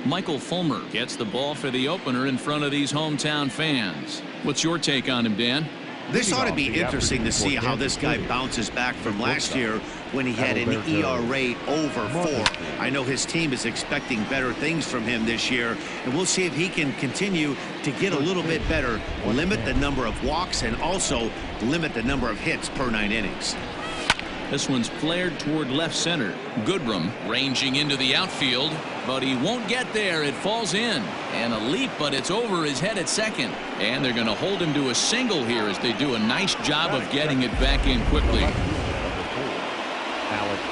Michael Fulmer gets the ball for the opener in front of these hometown fans. What's your take on him, Dan? This ought to be interesting to see how this guy bounces back from last year when he had an ERA over 4. I know his team is expecting better things from him this year, and we'll see if he can continue to get a little bit better, limit the number of walks, and also limit the number of hits per 9 innings. This one's flared toward left center. Goodrum ranging into the outfield, but he won't get there. It falls in. And a leap, but it's over his head at second. And they're going to hold him to a single here as they do a nice job of getting it back in quickly.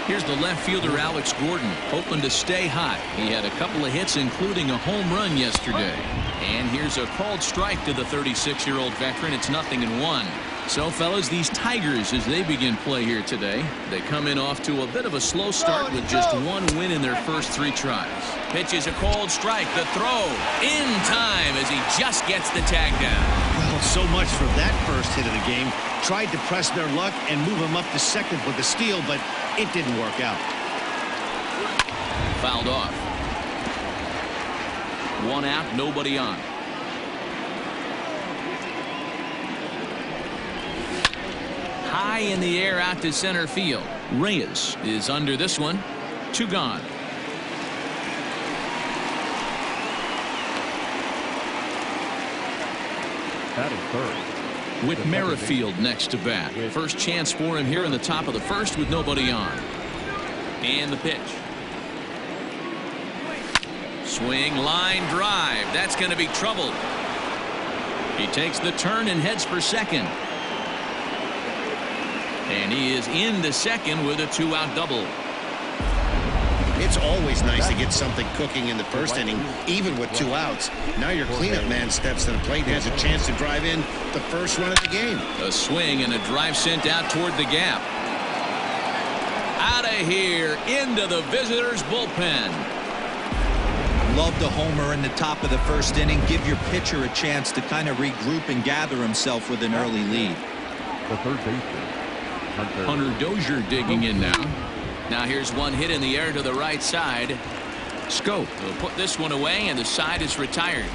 Here's the left fielder, Alex Gordon, hoping to stay hot. He had a couple of hits, including a home run yesterday. And here's a called strike to the 36-year-old veteran. It's 0-1. So, fellas, these Tigers, as they begin play here today, they come in off to a bit of a slow start with just 1 win in their first 3 tries. Pitch is a called strike. The throw in time as he just gets the tag down. Well, so much for that first hit of the game. Tried to press their luck and move him up to second with the steal, but it didn't work out. Fouled off. 1 out, nobody on. High in the air out to center field. Reyes is under this one. 2 gone. Batting third. With Merrifield next to bat. First chance for him here in the top of the first with nobody on. And the pitch. Swing, line drive. That's going to be trouble. He takes the turn and heads for second. And he is into second with a 2-out double. It's always nice to get something cooking in the first inning, even with 2 outs. Now your cleanup man steps to the plate and has a chance to drive in the first run of the game. A swing and a drive sent out toward the gap. Out of here into the visitors' bullpen. Love the homer in the top of the first inning. Give your pitcher a chance to kind of regroup and gather himself with an early lead. The third baseman, Hunter Dozier digging in now. Now here's one hit in the air to the right side. Scope will put this one away, and the side is retired.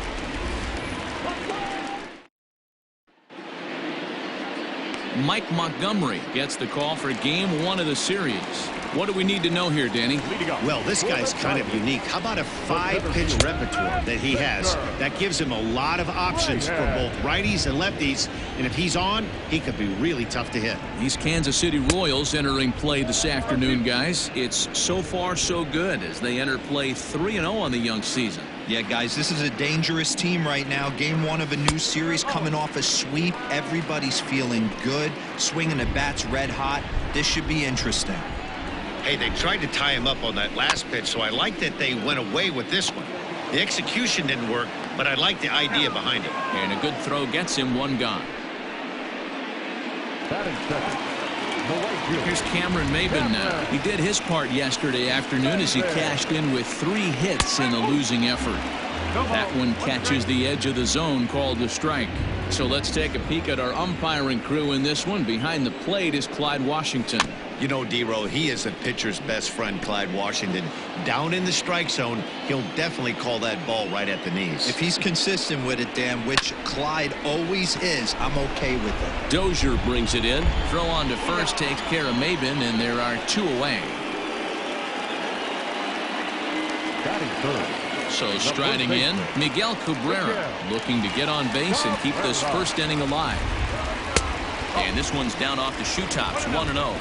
Mike Montgomery gets the call for game 1 of the series. What do we need to know here, Danny? Well, this guy's kind of unique. How about a 5-pitch repertoire that he has? That gives him a lot of options for both righties and lefties. And if he's on, he could be really tough to hit. These Kansas City Royals entering play this afternoon, guys. It's so far so good as they enter play 3-0 on the young season. Yeah, guys, this is a dangerous team right now. Game 1 of a new series, coming off a sweep. Everybody's feeling good. Swinging the bats red hot. This should be interesting. Hey, they tried to tie him up on that last pitch, so I like that they went away with this one. The execution didn't work, but I like the idea behind it. And a good throw gets him 1 gone. batting second. Here's Cameron Maben now. He did his part yesterday afternoon as he cashed in with 3 hits in a losing effort. That one catches the edge of the zone, called a strike. So let's take a peek at our umpiring crew in this one. Behind the plate is Clyde Washington. You know, D-Row, he is a pitcher's best friend, Clyde Washington. Down in the strike zone, he'll definitely call that ball right at the knees. If he's consistent with it, Dan, which Clyde always is, I'm okay with it. Dozier brings it in. Throw on to first takes care of Maben, and there are 2 away. Batting third. So striding in, Miguel Cabrera looking to get on base and keep this first inning alive. And this one's down off the shoe tops, 1-0.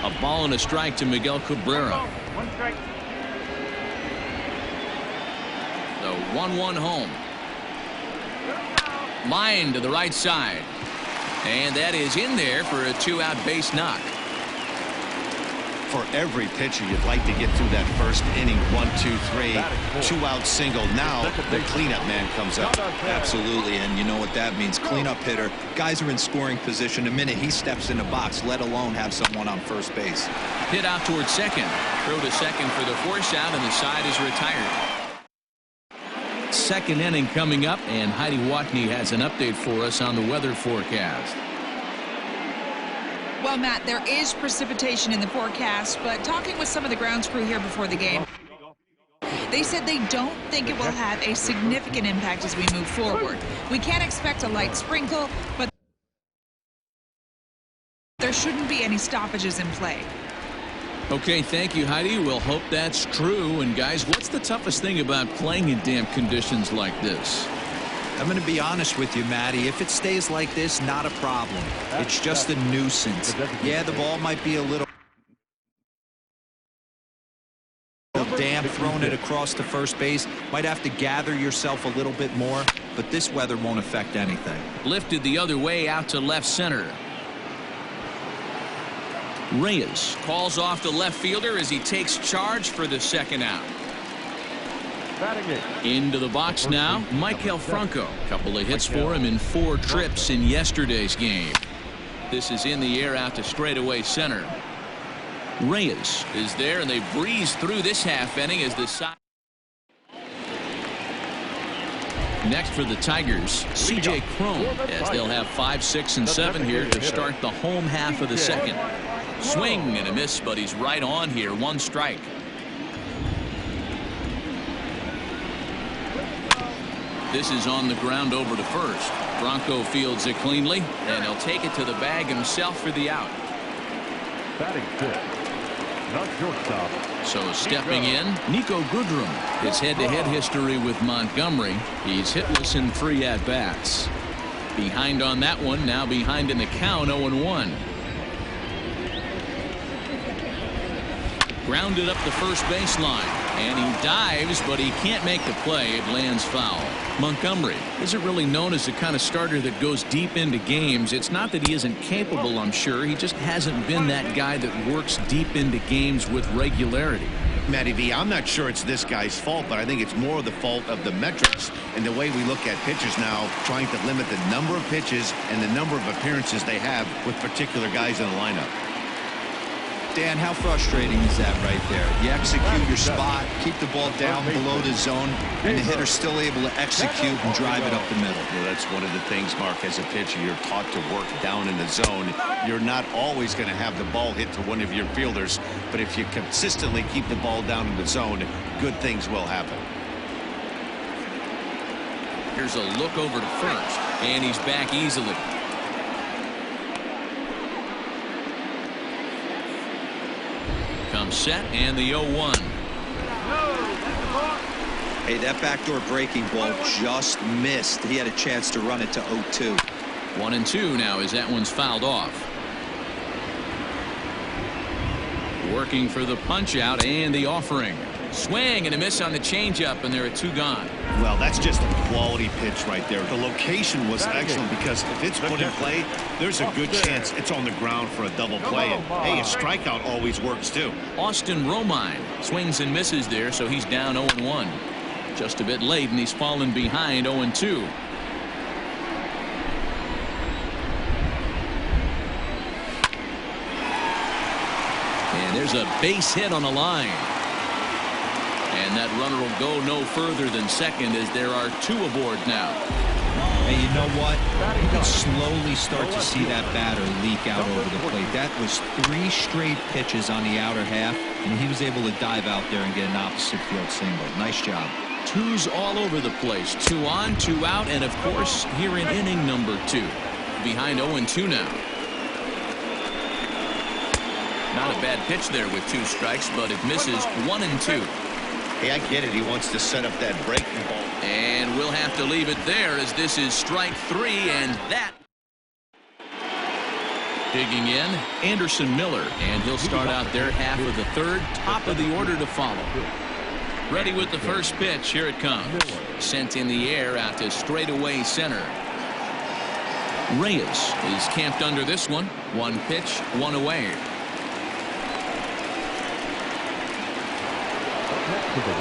A ball and a strike to Miguel Cabrera. 1 strike. The 1-1 home. Line to the right side. And that is in there for a 2-out base knock. For every pitcher, you'd like to get through that first inning. 1, 2, 3, 2-out single. Now the cleanup man comes up. Absolutely, and you know what that means. Cleanup hitter. Guys are in scoring position the minute he steps in the box, let alone have someone on first base. Hit out towards second. Throw to second for the force out, and the side is retired. Second inning coming up, and Heidi Watney has an update for us on the weather forecast. Well, Matt, there is precipitation in the forecast, but talking with some of the grounds crew here before the game, they said they don't think it will have a significant impact as we move forward. We can't expect a light sprinkle, but there shouldn't be any stoppages in play. Okay, thank you, Heidi. We'll hope that's true. And guys, what's the toughest thing about playing in damp conditions like this? I'm going to be honest with you, Matty. If it stays like this, not a problem. It's just a nuisance. Yeah, the ball might be a little damp, throwing it across to first base. Might have to gather yourself a little bit more, but this weather won't affect anything. Lifted the other way out to left center. Reyes calls off the left fielder as he takes charge for the second out. Into the box now, Maikel Franco. Couple of hits for him in 4 trips in yesterday's game. This is in the air out to straightaway center. Reyes is there, and they breeze through this half inning as the side. Next for the Tigers, C.J. Cron, as they'll have 5, 6, and 7 here to start the home half of the second. Swing and a miss, but he's right on here. 1 strike. This is on the ground over to first. Bronco fields it cleanly, and he'll take it to the bag himself for the out. Batting 5th, not shortstop. So stepping in, Nico Goodrum. His head-to-head history with Montgomery. He's hitless in 3 at-bats. Behind on that one, now behind in the count, 0-1. Grounded up the first baseline, and he dives, but he can't make the play. It lands foul. Montgomery isn't really known as the kind of starter that goes deep into games. It's not that he isn't capable, I'm sure. He just hasn't been that guy that works deep into games with regularity. Matty V, I'm not sure it's this guy's fault, but I think it's more the fault of the metrics and the way we look at pitchers now, trying to limit the number of pitches and the number of appearances they have with particular guys in the lineup. Dan, how frustrating is that right there? You execute your spot, keep the ball down below the zone, and the hitter's still able to execute and drive it up the middle. Well, that's one of the things, Mark, as a pitcher, you're taught to work down in the zone. You're not always going to have the ball hit to one of your fielders, but if you consistently keep the ball down in the zone, good things will happen. Here's a look over to first, and he's back easily. Comes set, and the 0-1. Hey, that backdoor breaking ball just missed. He had a chance to run it to 0-2. 1-2 now as that one's fouled off. Working for the punch out and the offering. Swing and a miss on the changeup, and there are 2 gone. Well, that's just a quality pitch right there. The location was excellent because if it's put in play, there's a good chance it's on the ground for a double play. And, hey, a strikeout always works, too. Austin Romine swings and misses there, so he's down 0-1. Just a bit late, and he's fallen behind 0-2. And there's a base hit on the line. And that runner will go no further than second as there are 2 aboard now. Hey, you know what? You can slowly start to see that batter leak out over the plate. That was 3 straight pitches on the outer half, and he was able to dive out there and get an opposite field single. Nice job. 2s all over the place. 2 on, 2 out, and of course here in inning number 2. Behind 0-2 now. Not a bad pitch there with 2 strikes, but it misses. 1-2. Hey, I get it. He wants to set up that breaking ball. And we'll have to leave it there as this is strike 3, and that. Digging in, Anderson Miller, and he'll start out their half of the 3rd, top of the order to follow. Ready with the first pitch. Here it comes. Sent in the air out to straightaway center. Reyes is camped under this one. 1 pitch, 1 away.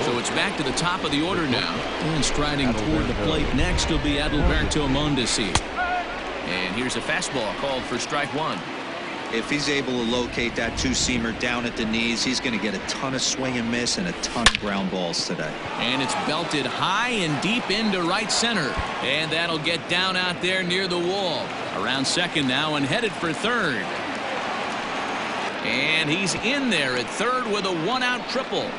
So it's back to the top of the order now. And striding toward the plate next will be Adalberto Mondesi. And here's a fastball called for strike 1. If he's able to locate that 2-seamer down at the knees, he's going to get a ton of swing and miss and a ton of ground balls today. And it's belted high and deep into right center. And that'll get down out there near the wall. Around second now and headed for third. And he's in there at third with a one-out triple.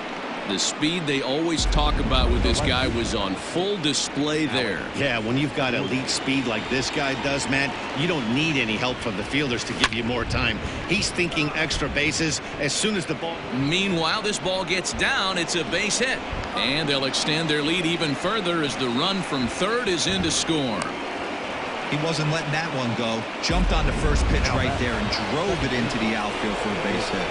The speed they always talk about with this guy was on full display there. Yeah, when you've got elite speed like this guy does, man, you don't need any help from the fielders to give you more time. He's thinking extra bases as soon as the ball. Meanwhile, this ball gets down. It's a base hit. And they'll extend their lead even further as the run from third is in to score. He wasn't letting that one go. Jumped on the first pitch right there and drove it into the outfield for a base hit.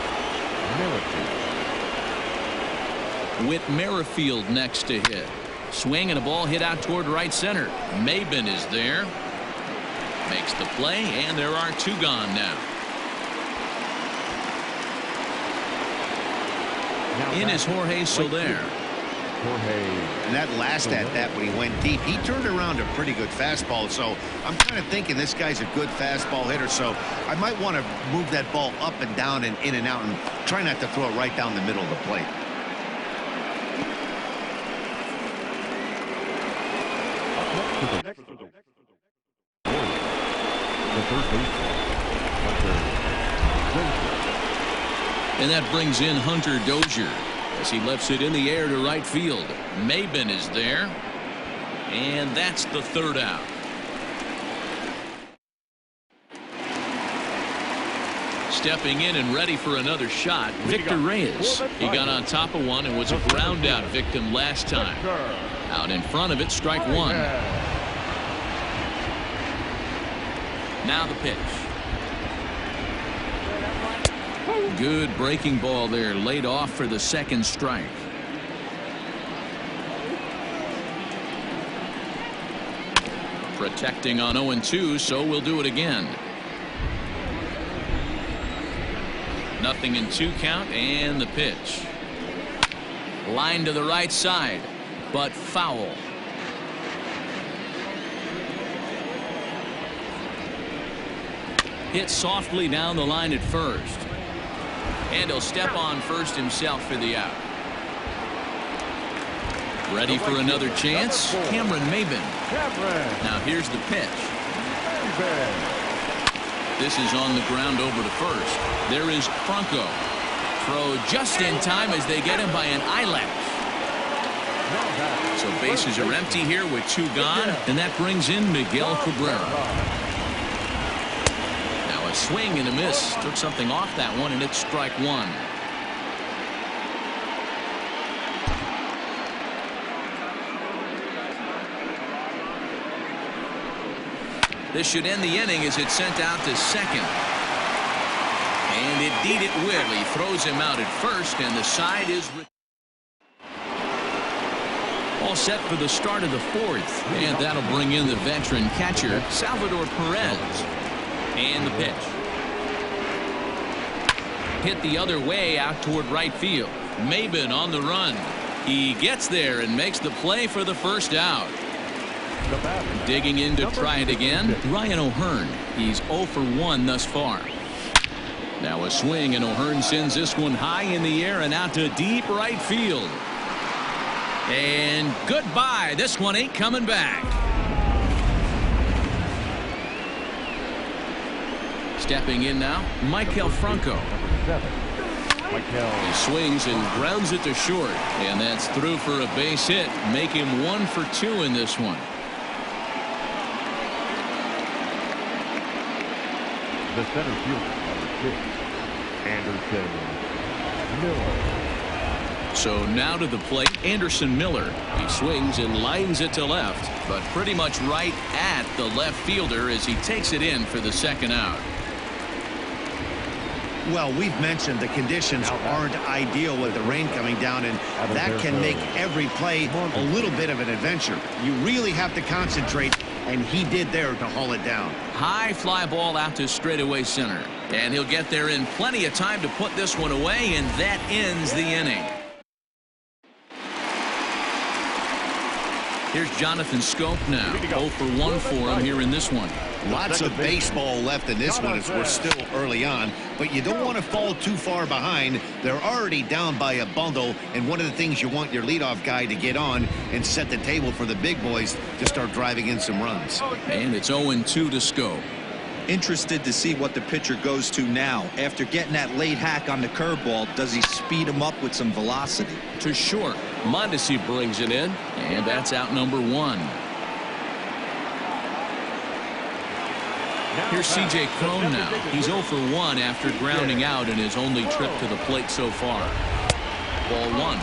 With Merrifield next to hit. Swing and a ball hit out toward right center. Maben is there. Makes the play, and there are two gone now. In is Jorge Soler. And that last at bat when he went deep, he turned around a pretty good fastball. So I'm kind of thinking this guy's a good fastball hitter. So I might want to move that ball up and down and in and out and try not to throw it right down the middle of the plate. And that brings in Hunter Dozier as he lefts it in the air to right field. Maben is there, and that's the third out. Stepping in and ready for another shot, Victor Reyes. He got on top of one and was a ground out victim last time. Out in front of it, strike one. Now the pitch. Good breaking ball there, laid off for the second strike. Protecting on 0-2, so we'll do it again. Nothing in 2 count, and the pitch. Line to the right side, but foul. Hit softly down the line at first. And he'll step on first himself for the out. Ready for another chance? Cameron Maben. Now here's the pitch. This is on the ground over to first. There is Franco. Throw just in time as they get him by an eyelash. So bases are empty here with 2 gone, and that brings in Miguel Cabrera. Now a swing and a miss. Took something off that one, and it's strike one. This should end the inning as it's sent out to second. And indeed it will. He throws him out at first, and the side is all set for the start of the 4th. And that'll bring in the veteran catcher, Salvador Perez. And the pitch. Hit the other way out toward right field. Maben on the run. He gets there and makes the play for the first out. Digging in to try it again, Ryan O'Hearn. He's 0 for 1 thus far. Now a swing, and O'Hearn sends this one high in the air and out to deep right field. And goodbye. This one ain't coming back. Stepping in now, Maikel Franco. He swings and grounds it to short, and that's through for a base hit. Make him 1 for 2 in this one. The center fielder, number 6, Anderson Miller. So now to the plate, Anderson Miller. He swings and lines it to left, but pretty much right at the left fielder as he takes it in for the second out. Well, we've mentioned the conditions aren't ideal with the rain coming down, and that can make every play a little bit of an adventure. You really have to concentrate, and he did there to haul it down. High fly ball out to straightaway center, and he'll get there in plenty of time to put this one away, and that ends the inning. Here's Jonathan Scope now. 0 for 1 for him here in this one. Lots of baseball left in this one as we're still early on, but you don't want to fall too far behind. They're already down by a bundle, and one of the things you want your leadoff guy to get on and set the table for the big boys to start driving in some runs. And it's 0-2 to Scope. Interested to see what the pitcher goes to now. After getting that late hack on the curveball, does he speed him up with some velocity? To short. Mondesi brings it in, and that's out number 1. Here's C.J. Cron now. He's 0 for 1 after grounding out in his only trip to the plate so far. Ball 1.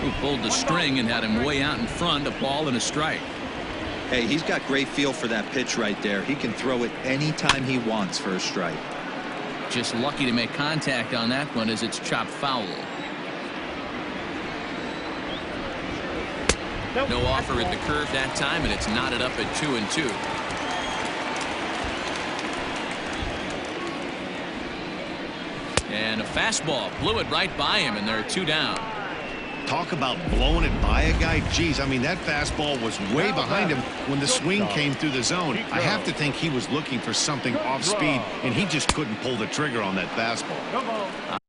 Who pulled the string and had him way out in front, a ball and a strike. Hey, he's got great feel for that pitch right there. He can throw it anytime he wants for a strike. Just lucky to make contact on that one as it's chopped foul. No offer at the curve that time, and it's knotted up at 2-2. And a fastball blew it right by him, and there are 2 down. Talk about blowing it by a guy. Geez, I mean, that fastball was way behind him when the swing came through the zone. I have to think he was looking for something off speed, and he just couldn't pull the trigger on that fastball.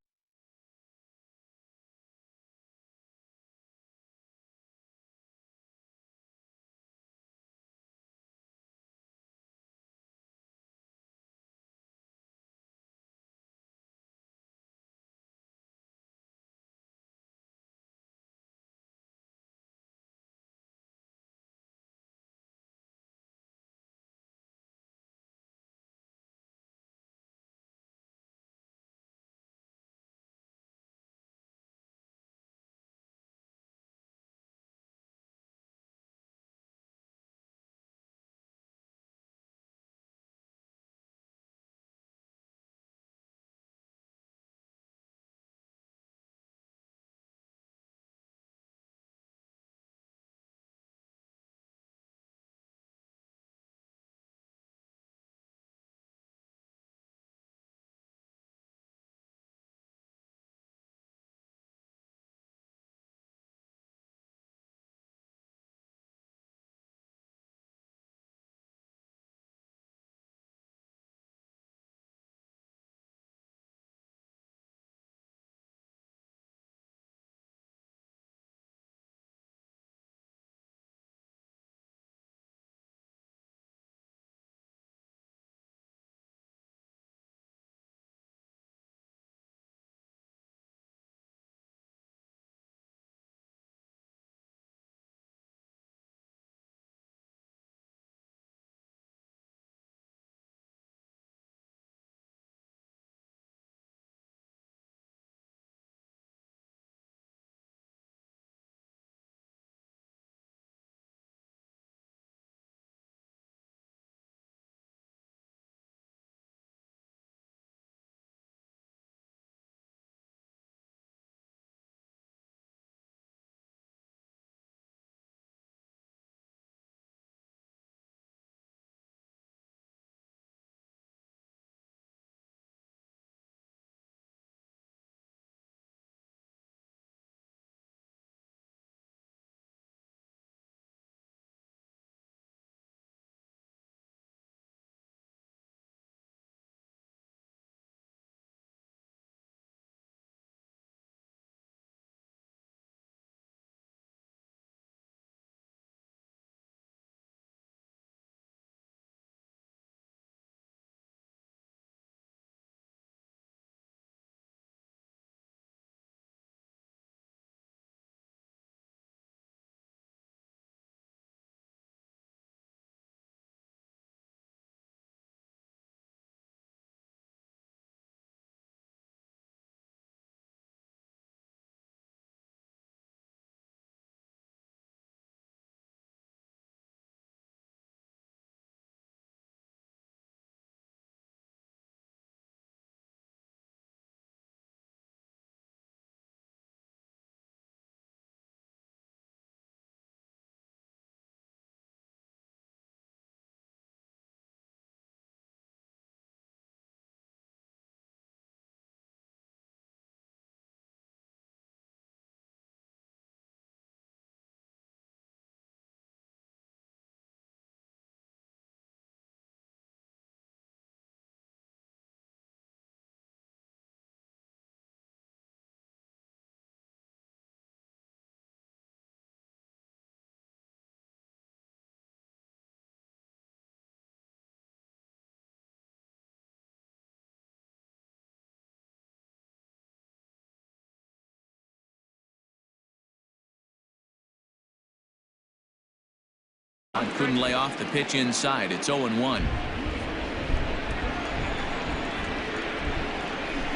Couldn't lay off the pitch inside. It's 0-1.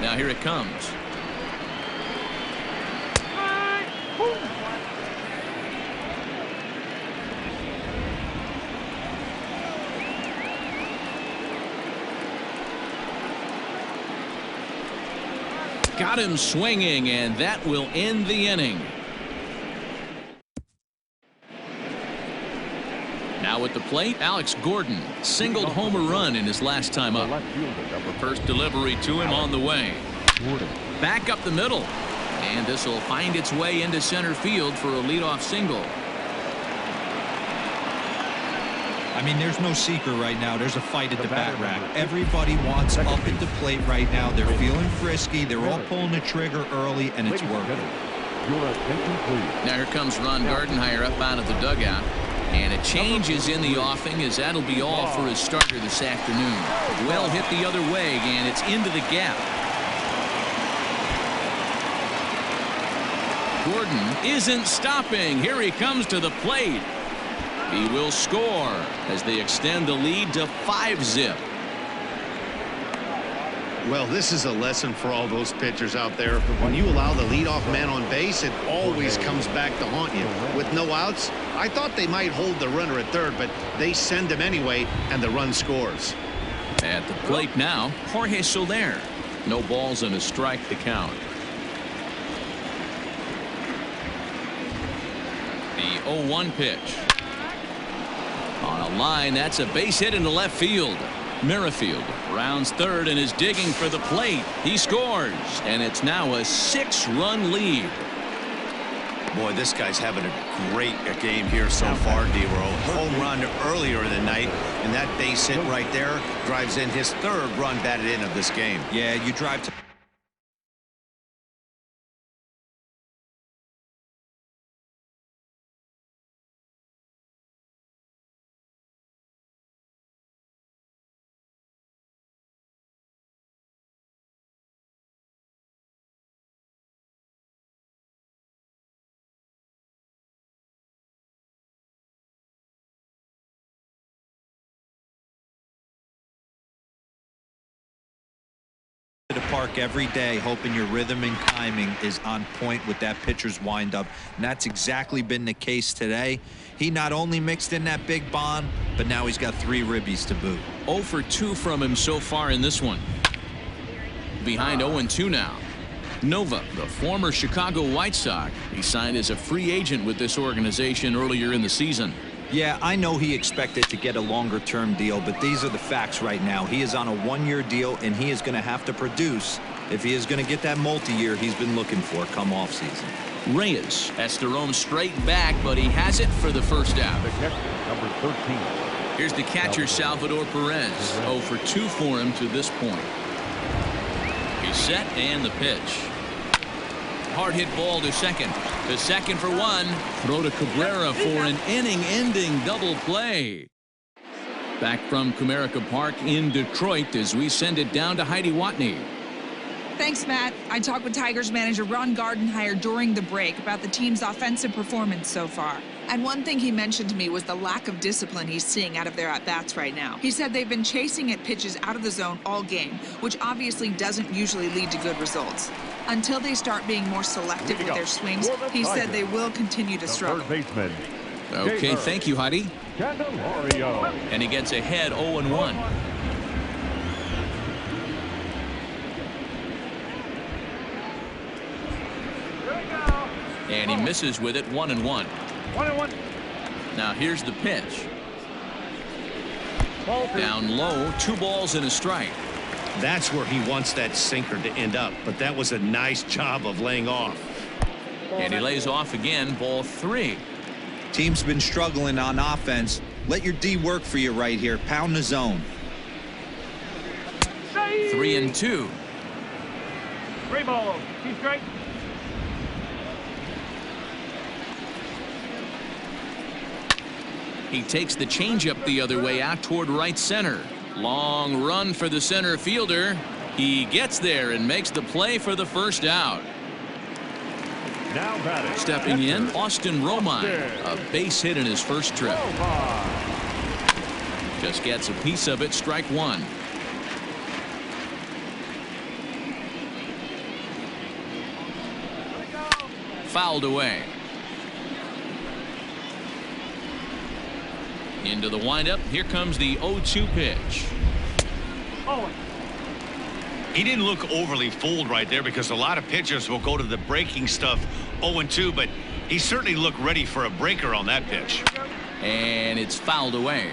Now here it comes. Got him swinging, and that will end the inning. Now at the plate, Alex Gordon singled home a run in his last time up. First delivery to him on the way. Back up the middle, and this will find its way into center field for a leadoff single. I mean, there's no secret right now. There's a fight at the bat rack. Everybody wants up at the plate right now. They're feeling frisky. They're all pulling the trigger early, and it's working. Now here comes Ron Gardenhire up out of the dugout. And a change is in the offing, as that'll be all for his starter this afternoon. Well hit the other way, and it's into the gap. Gordon isn't stopping. Here he comes to the plate. He will score as they extend the lead to 5-zip. Well, this is a lesson for all those pitchers out there. When you allow the leadoff man on base, it always comes back to haunt you. With no outs, I thought they might hold the runner at third, but they send him anyway, and the run scores. At the plate now, Jorge Soler. No balls and a strike to count. The 0-1 pitch. On a line, that's a base hit into left field. Merrifield rounds third and is digging for the plate. He scores, and it's now a 6-run lead. Boy, this guy's having a great game here so far, D-Row. Home run earlier in the night, and that base hit right there drives in his 3rd run batted in of this game. Yeah, you drive to the park every day hoping your rhythm and timing is on point with that pitcher's windup, and that's exactly been the case today. He not only mixed in that big bomb, but now he's got 3 ribbies to boot. 0 for 2 from him so far in this one. Behind 0-2 now. Nova, the former Chicago White Sox. He signed as a free agent with this organization earlier in the season. Yeah, I know he expected to get a longer-term deal, but these are the facts right now. He is on a 1-year deal, and he is going to have to produce if he is going to get that multi-year he's been looking for come offseason. Reyes has to roam straight back, but he has it for the first out. Number 13. Here's the catcher, Salvador Perez. 0 for 2 for him to this point. He's set, and the pitch. Hard hit ball to second. To second for 1. Throw to Cabrera for an inning-ending double play. Back from Comerica Park in Detroit as we send it down to Heidi Watney. Thanks, Matt. I talked with Tigers manager Ron Gardenhire during the break about the team's offensive performance so far. And one thing he mentioned to me was the lack of discipline he's seeing out of their at-bats right now. He said they've been chasing at pitches out of the zone all game, which obviously doesn't usually lead to good results. Until they start being more selective with their swings, he said they will continue to struggle. Okay, thank you, Heidi. And he gets ahead 0-1. And he misses with it 1-1. Now here's the pitch. Down low, 2 balls and a strike. That's where he wants that sinker to end up, but that was a nice job of laying off. And he lays off again, ball 3. Team's been struggling on offense. Let your D work for you right here. Pound the zone. 3-2. 3 balls. Keep straight. He takes the changeup the other way out toward right center. Long run for the center fielder. He gets there and makes the play for the first out. Now batting. Stepping in, Austin Romine, a base hit in his first trip. Just gets a piece of it, strike one. Fouled away. Into the windup. Here comes the 0-2 pitch. He didn't look overly fooled right there because a lot of pitchers will go to the breaking stuff 0-2, but he certainly looked ready for a breaker on that pitch. And it's fouled away.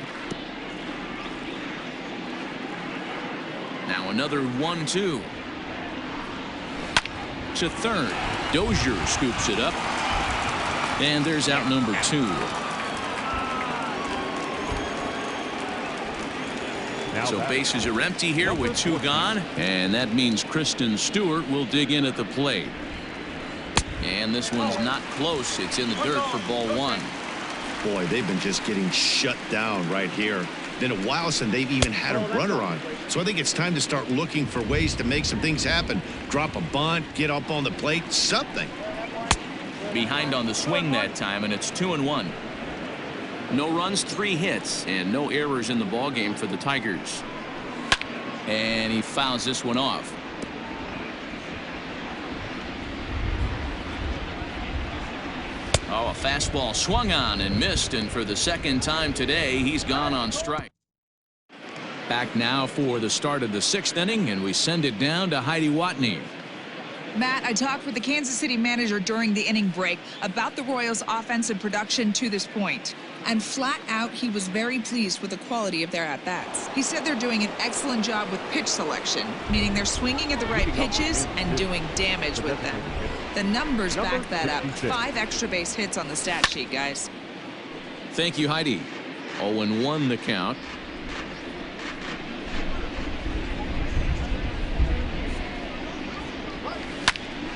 Now another 1-2. To third. Dozier scoops it up. And there's out number 2. So bases are empty here with 2 gone, and that means Kristen Stewart will dig in at the plate. And this one's not close. It's in the dirt for ball 1. Boy, they've been just getting shut down right here. Been a while since they've even had a runner on. So I think it's time to start looking for ways to make some things happen. Drop a bunt, get up on the plate, something. Behind on the swing that time, and it's 2-1. No runs, 3 hits, and no errors in the ballgame for the Tigers. And he fouls this one off. Oh, a fastball swung on and missed, and for the second time today, he's gone on strike. Back now for the start of the 6th inning, and we send it down to Heidi Watney. Matt, I talked with the Kansas City manager during the inning break about the Royals' offensive production to this point. And flat out, he was very pleased with the quality of their at-bats. He said they're doing an excellent job with pitch selection, meaning they're swinging at the right pitches and doing damage with them. The numbers back that up. 5 extra base hits on the stat sheet, guys. Thank you, Heidi. 0-1 the count.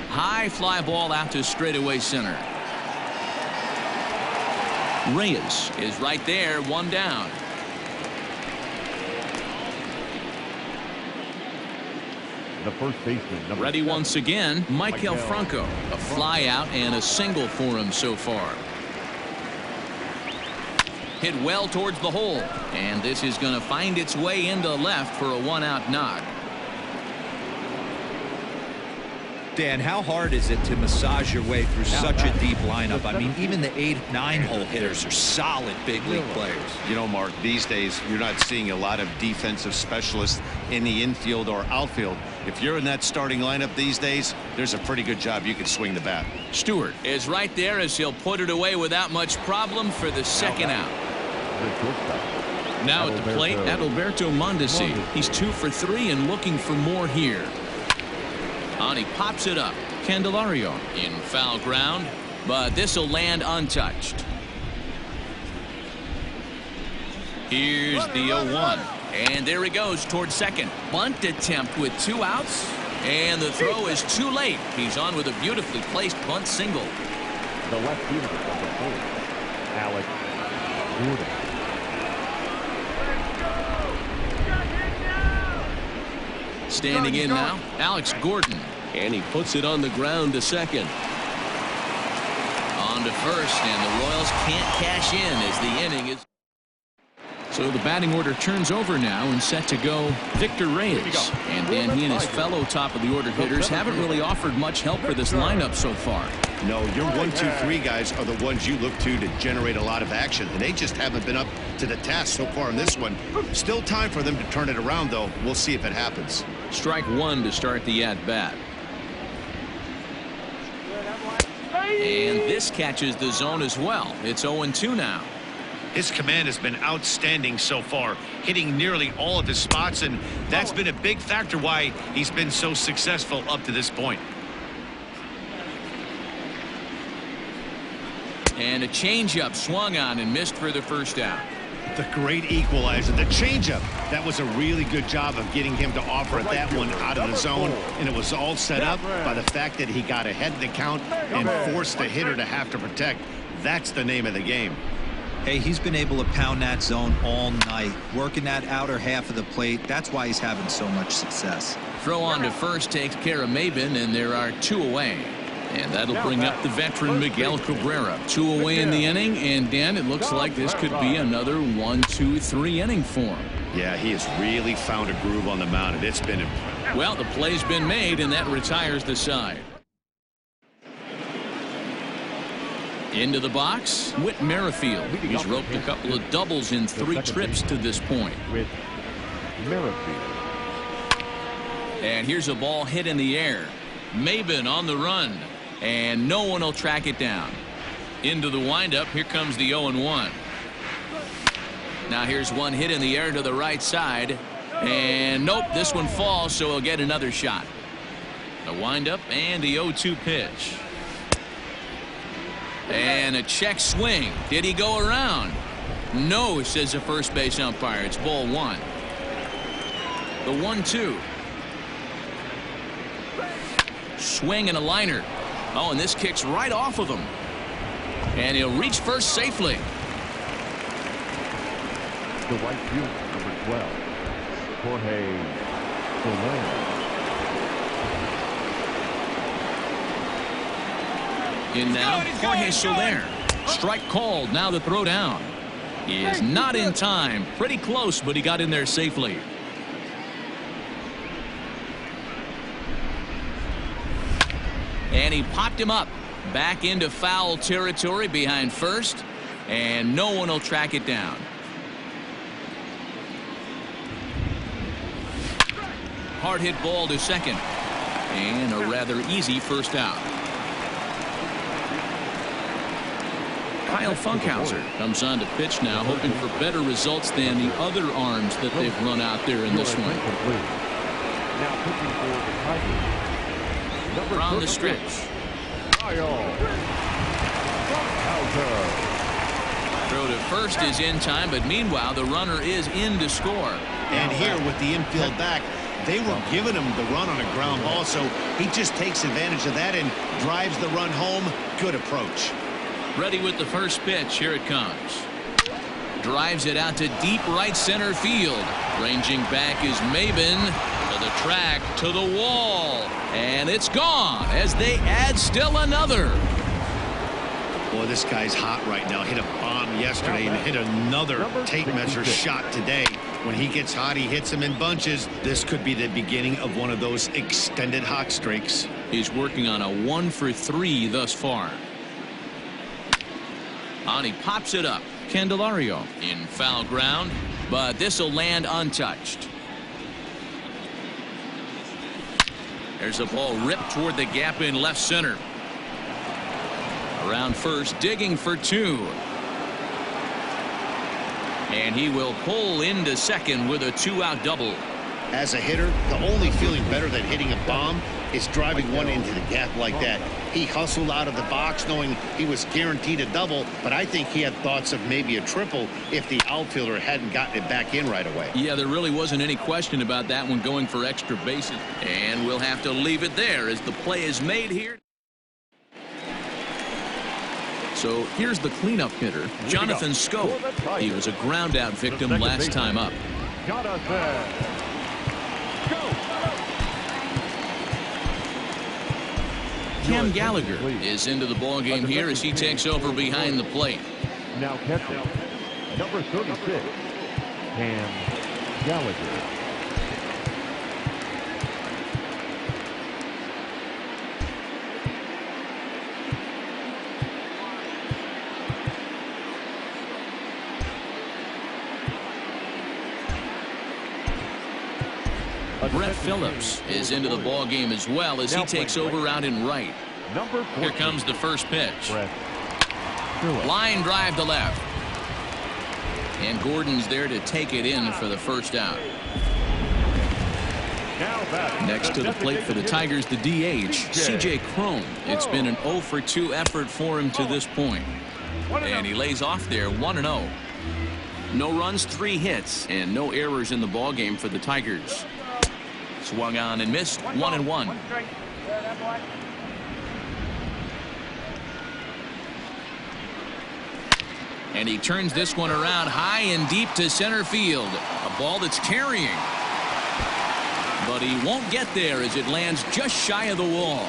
High fly ball out to straightaway center. Reyes is right there, 1 down. The first baseman, number Ready 7. once again, Michael Franco. A fly out and a single for him so far. Hit well towards the hole, and this is going to find its way into left for a 1-out knock. Dan, how hard is it to massage your way through such a deep lineup? I mean, even the 8-9 hole hitters are solid big league players. You know, Mark, these days you're not seeing a lot of defensive specialists in the infield or outfield. If you're in that starting lineup these days, there's a pretty good job you can swing the bat. Stewart is right there as he'll put it away without much problem for the 2nd out. Now at the plate, Adalberto Mondesi. He's 2 for 3 and looking for more here. And he pops it up. Candelario in foul ground, but this will land untouched. Here's the 0-1, and there he goes towards second. Bunt attempt with 2 outs, and the throw is too late. He's on with a beautifully placed bunt single. The left fielder, number 4, Alex Gordon. Standing in now, Alex Gordon, and he puts it on the ground to second. On to first, and the Royals can't cash in as the inning is. So the batting order turns over now and set to go Victor Reyes. And then he and his fellow top of the order hitters haven't really offered much help for this lineup so far. No, your 1, 2, 3 guys are the ones you look to generate a lot of action, and they just haven't been up to the task so far in this one. Still time for them to turn it around, though. We'll see if it happens. Strike 1 to start the at-bat. And this catches the zone as well. It's 0-2 now. His command has been outstanding so far, hitting nearly all of his spots, and that's been a big factor why he's been so successful up to this point. And a changeup swung on and missed for the 1st out. The great equalizer, the changeup. That was a really good job of getting him to offer that one out of the zone, and it was all set up by the fact that he got ahead of the count and forced the hitter to have to protect. That's the name of the game. Hey, he's been able to pound that zone all night, working that outer half of the plate. That's why he's having so much success. Throw on to first takes care of Maben, and there are 2 away. And that'll bring up the veteran Miguel Cabrera. 2 away in the inning, and Dan, it looks like this could be another 1-2-3 inning for him. Yeah, he has really found a groove on the mound, and it's been impressive. Well, the play's been made, and that retires the side. Into the box, Whit Merrifield. He's roped a couple of doubles in 3 trips to this point. With Merrifield. And here's a ball hit in the air. Maben on the run, and no one will track it down. Into the windup, here comes the 0-1. Now here's one hit in the air to the right side, and nope, this one falls, so he'll get another shot. A windup and the 0-2 pitch. And a check swing. Did he go around? No, says the first base umpire. It's ball 1. The 1-2. Swing and a liner. Oh, and this kicks right off of him. And he'll reach first safely. The right field, number 12, Jorge Soler. In now, Jorge Soler. Strike called. Now the throw down. He is not in time. Pretty close, but he got in there safely. And he popped him up. Back into foul territory behind first. And no one will track it down. Hard hit ball to second. And a rather easy first out. Kyle Funkhauser comes on to pitch now, hoping for better results than the other arms that they've run out there in this one. Now pitching for the Tigers. From the stretch. Throw to first is in time, but meanwhile the runner is in to score. And here with the infield back, they were giving him the run on a ground ball, so he just takes advantage of that and drives the run home. Good approach. Ready with the first pitch. Here it comes. Drives it out to deep right center field. Ranging back is Maben to the track, to the wall, and it's gone as they add still another. Boy, this guy's hot right now. Hit a bomb yesterday and hit another tape measure shot today. When he gets hot, he hits them in bunches. This could be the beginning of one of those extended hot streaks. He's working on a 1-for-3 thus far. And he pops it up. Candelario in foul ground, but this will land untouched. There's a ball ripped toward the gap in left center. Around first, digging for 2. And he will pull into second with a 2-out double. As a hitter, the only feeling better than hitting a bomb is driving one into the gap like that. He hustled out of the box knowing he was guaranteed a double, but I think he had thoughts of maybe a triple if the outfielder hadn't gotten it back in right away. Yeah, there really wasn't any question about that one going for extra bases. And we'll have to leave it there as the play is made here. So here's the cleanup hitter, Jonathan Scope. He was a ground out victim last time up. Cam Gallagher is into the ball game here as he takes over behind the plate. Now catching, number 36, Cam Gallagher. Brett Phillips is into the ball game as well as he takes over out in right. Here comes the first pitch. Line drive to left. And Gordon's there to take it in for the first out. Next to the plate for the Tigers, the DH, C.J. Cron. It's been an 0-for-2 effort for him to this point. And he lays off there 1-0. No runs, 3 hits, and no errors in the ball game for the Tigers. Swung on and missed, 1-1. And he turns this one around high and deep to center field. A ball that's carrying. But he won't get there as it lands just shy of the wall.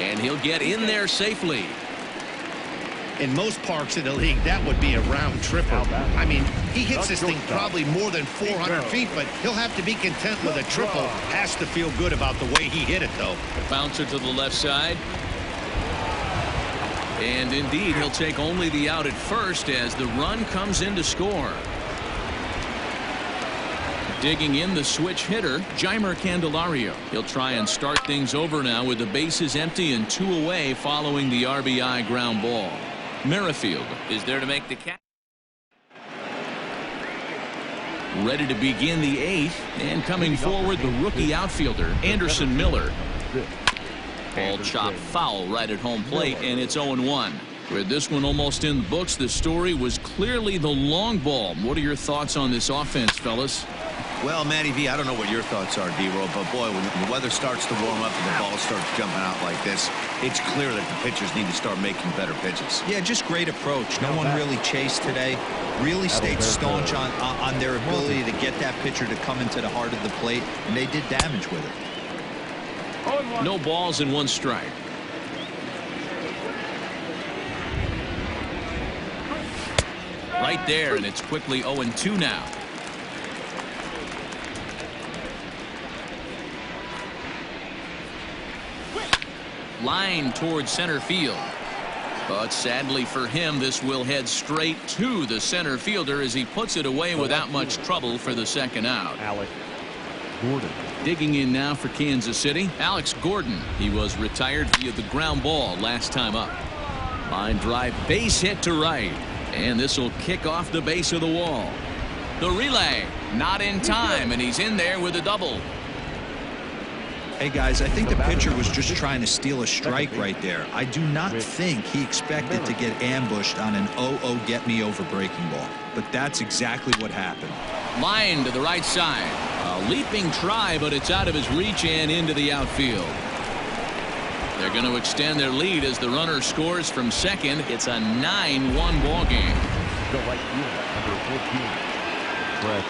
And he'll get in there safely. In most parks in the league, that would be a round tripper. I mean, he hits this thing probably more than 400 feet, but he'll have to be content with a triple. Has to feel good about the way he hit it, though. Bouncer to the left side. And indeed, he'll take only the out at first as the run comes in to score. Digging in the switch hitter, Jeimer Candelario. He'll try and start things over now with the bases empty and 2 away following the RBI ground ball. Merrifield is there to make the catch. Ready to begin the 8th, and coming forward, the rookie outfielder, Anderson Miller. Ball chopped foul right at home plate, and it's 0-1. With this one almost in the books, the story was clearly the long ball. What are your thoughts on this offense, fellas? Well, Matty V, I don't know what your thoughts are, D-Roll, but boy, when the weather starts to warm up and the ball starts jumping out like this, it's clear that the pitchers need to start making better pitches. Yeah, just great approach. No one really chased today. Really stayed staunch on their ability to get that pitcher to come into the heart of the plate, and they did damage with it. No balls and 1 strike. Right there, and it's quickly 0-2 now. Line towards center field. But sadly for him, this will head straight to the center fielder as he puts it away without much trouble for the second out. Alex Gordon. Digging in now for Kansas City, Alex Gordon. He was retired via the ground ball last time up. Line drive, base hit to right. And this will kick off the base of the wall. The relay, not in time, and he's in there with a double. Hey, guys, I think the pitcher was just trying to steal a strike right there. I do not think he expected to get ambushed on an 0-0 get-me-over breaking ball. But that's exactly what happened. Line to the right side. A leaping try, but it's out of his reach and into the outfield. They're going to extend their lead as the runner scores from second. It's a 9-1 ball game. The right fielder, number 14, Brett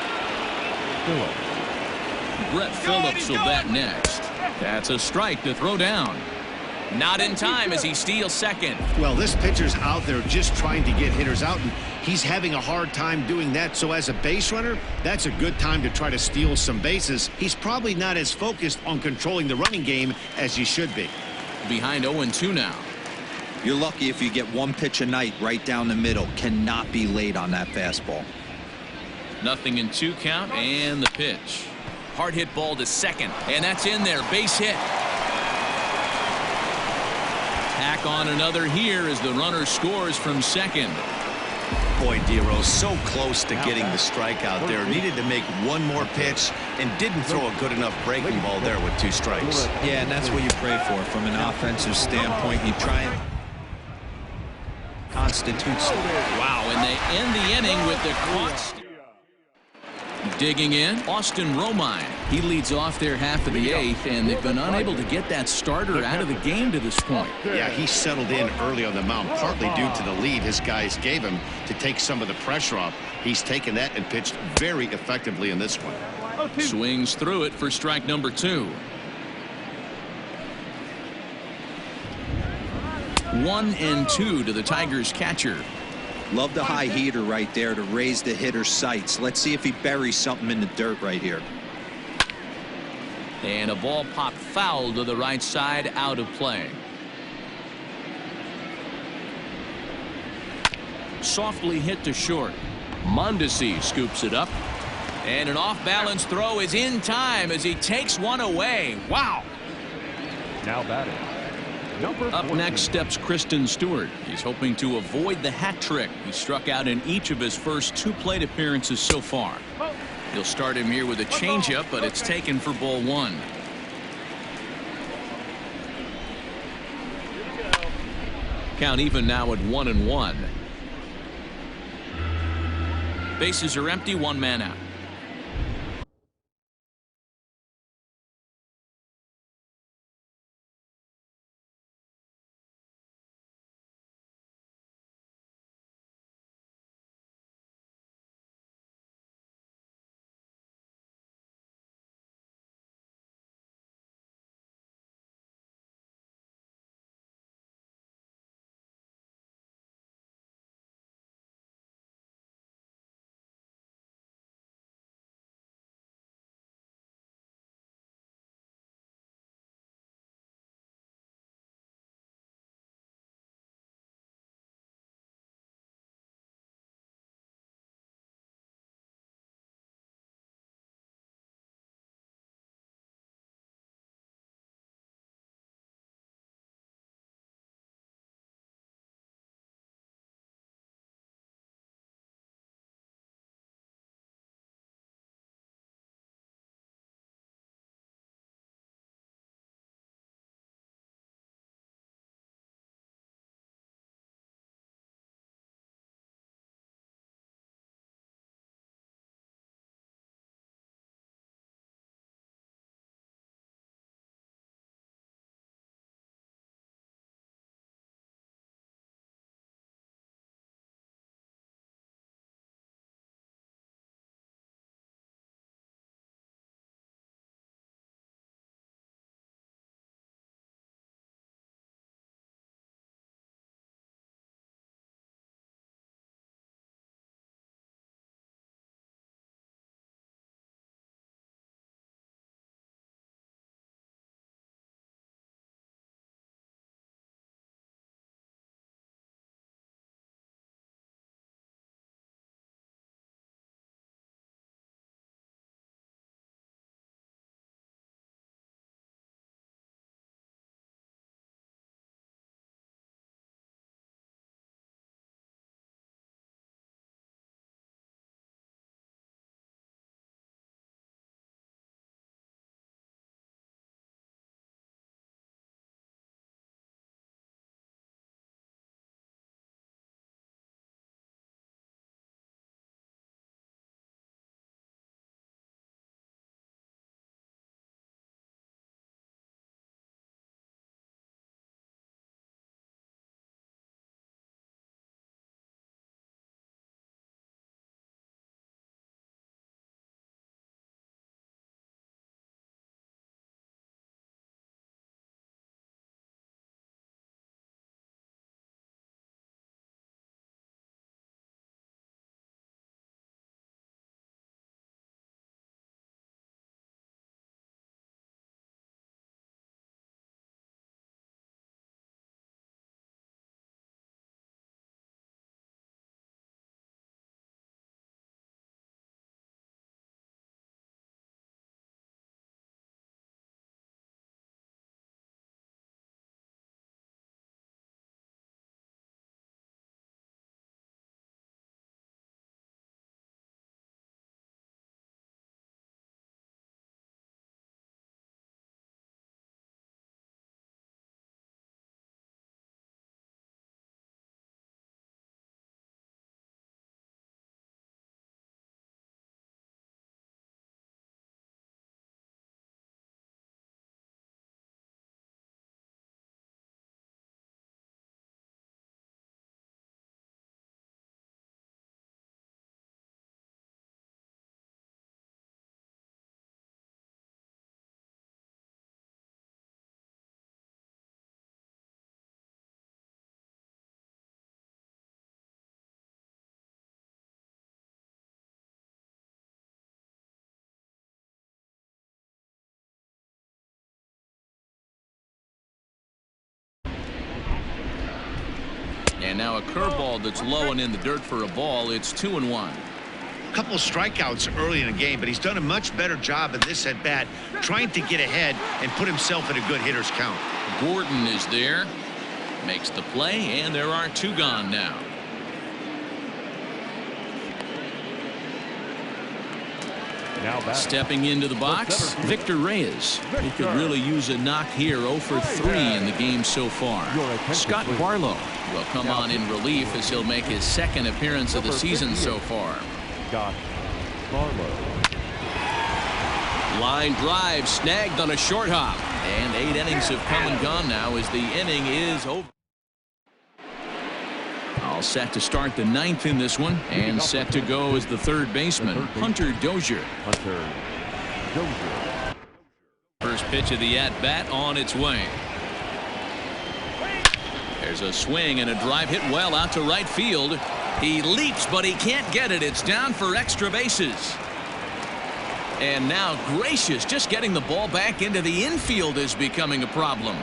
Phillips. Brett Phillips will bat next. That's a strike to throw down. Not in time as he steals second. Well, this pitcher's out there just trying to get hitters out, and he's having a hard time doing that. So as a base runner, that's a good time to try to steal some bases. He's probably not as focused on controlling the running game as he should be. Behind 0-2 now. You're lucky if you get 1 pitch a night right down the middle. Cannot be late on that fastball. Nothing in 2 count, and the pitch. Hard hit ball to second, and that's in there. Base hit. Tack on another here as the runner scores from second. Boy, D-Rose so close to getting the strikeout there. Needed to make 1 more pitch and didn't throw a good enough breaking ball there with 2 strikes. Yeah, and that's what you pray for from an offensive standpoint. You try and constitute. Wow, and they end the inning with the caught. Digging in, Austin Romine. He leads off their half of the 8th, and they've been unable to get that starter out of the game to this point. Yeah, he settled in early on the mound, partly due to the lead his guys gave him to take some of the pressure off. He's taken that and pitched very effectively in this one. Swings through it for strike number 2. 1-2 to the Tigers catcher. Love the high heater right there to raise the hitter's sights. Let's see if he buries something in the dirt right here. And a ball popped foul to the right side, out of play. Softly hit to short. Mondesi scoops it up. And an off-balance throw is in time as he takes one away. Wow. Now batting. Up next steps Kristen Stewart. He's hoping to avoid the hat trick. He struck out in each of his first 2 plate appearances so far. He'll start him here with a changeup, but it's taken for ball 1. Count even now at 1-1. Bases are empty, 1 man out. And now a curveball that's low and in the dirt for a ball. It's 2-1. Couple of strikeouts early in the game, but he's done a much better job in this at bat, trying to get ahead and put himself in a good hitter's count. Gordon is there, makes the play, and there are 2 gone now. Stepping into the box, Victor Reyes. He could really use a knock here. 0 for 3 in the game so far. Scott Barlow will come on in relief as he'll make his 2nd appearance of the season so far. Scott Barlow. Line drive snagged on a short hop. And 8 innings have come and gone now as the inning is over. All set to start the 9th in this one, and set to go as the 3rd baseman, Hunter Dozier. First pitch of the at-bat on its way. There's a swing and a drive hit well out to right field. He leaps, but he can't get it. It's down for extra bases. And now Gracious, just getting the ball back into the infield is becoming a problem.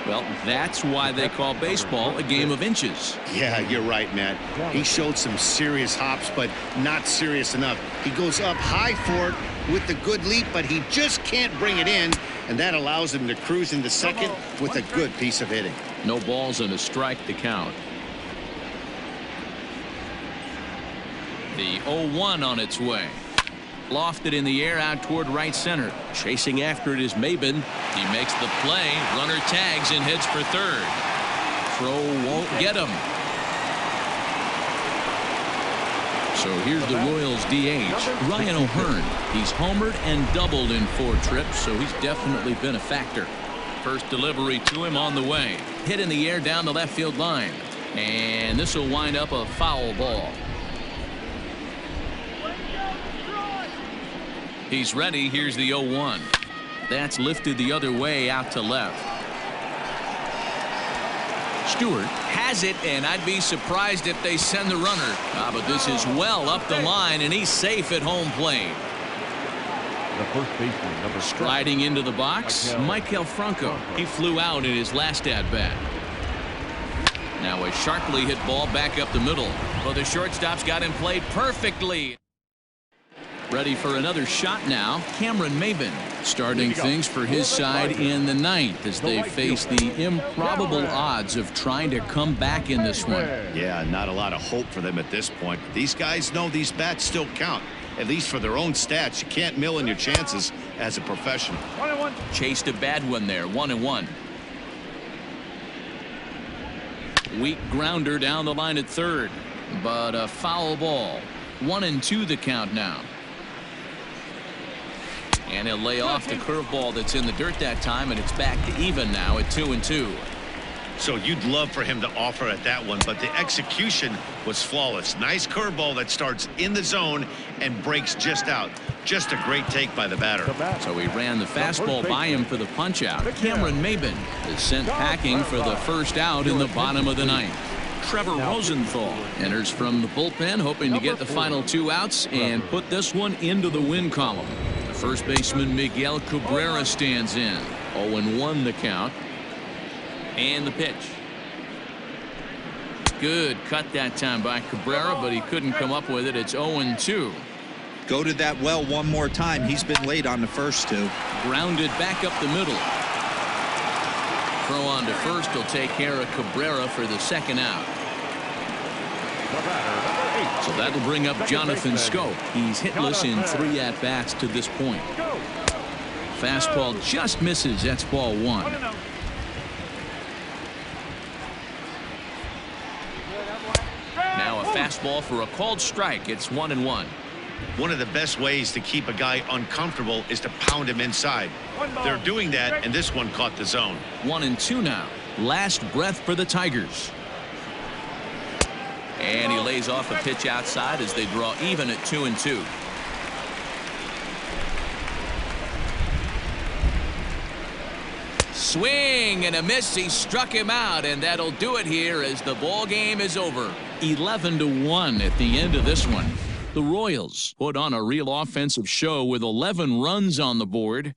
Well, that's why they call baseball a game of inches. Yeah, you're right, Matt. He showed some serious hops, but not serious enough. He goes up high for it with the good leap, but he just can't bring it in, and that allows him to cruise into second with a good piece of hitting. No balls and a strike to count. The 0-1 on its way. Lofted in the air out toward right center. Chasing after it is Maben. He makes the play. Runner tags and heads for 3rd. Throw won't get him. So here's the Royals DH, Ryan O'Hearn. He's homered and doubled in 4 trips, so he's definitely been a factor. First delivery to him on the way. Hit in the air down the left field line. And this will wind up a foul ball. He's ready. Here's the 0-1. That's lifted the other way out to left. Stewart has it, and I'd be surprised if they send the runner. But this is well up the line, and he's safe at home plate. The first baseman, number Striding into the box, Michael Franco. He flew out in his last at-bat. Now a sharply hit ball back up the middle. Well, the shortstop's got him played perfectly. Ready for another shot now, Cameron Maben, starting things for his side in the 9th as they face the improbable odds of trying to come back in this one. Yeah, not a lot of hope for them at this point. These guys know these bats still count, at least for their own stats. You can't mill in your chances as a professional. Chased a bad one there, 1-1. Weak grounder down the line at 3rd, but a foul ball. 1-2 the count now. And he'll lay off the curveball that's in the dirt that time, and it's back to even now at 2-2. So you'd love for him to offer at that one, but the execution was flawless. Nice curveball that starts in the zone and breaks just out. Just a great take by the batter. So he ran the fastball by him for the punch out. Cameron Maben is sent packing for the first out in the bottom of the 9th. Trevor Rosenthal enters from the bullpen, hoping to get the final 2 outs and put this one into the win column. First baseman Miguel Cabrera stands in. 0-1 the count. And the pitch. Good cut that time by Cabrera, but he couldn't come up with it. It's 0-2. Go to that well one more time. He's been late on the first 2. Grounded back up the middle. Throw on to first will take care of Cabrera for the 2nd out. So that'll bring up Jonathan Scope. He's hitless in 3 at-bats to this point. Fastball just misses. That's ball 1. Now a fastball for a called strike. It's 1-1. One of the best ways to keep a guy uncomfortable is to pound him inside. They're doing that, and this one caught the zone. 1-2 now. Last breath for the Tigers. And he lays off a pitch outside as they draw even at 2-2. Swing and a miss. He struck him out, and that'll do it here as the ball game is over. 11-1 at the end of this one. The Royals put on a real offensive show with 11 runs on the board.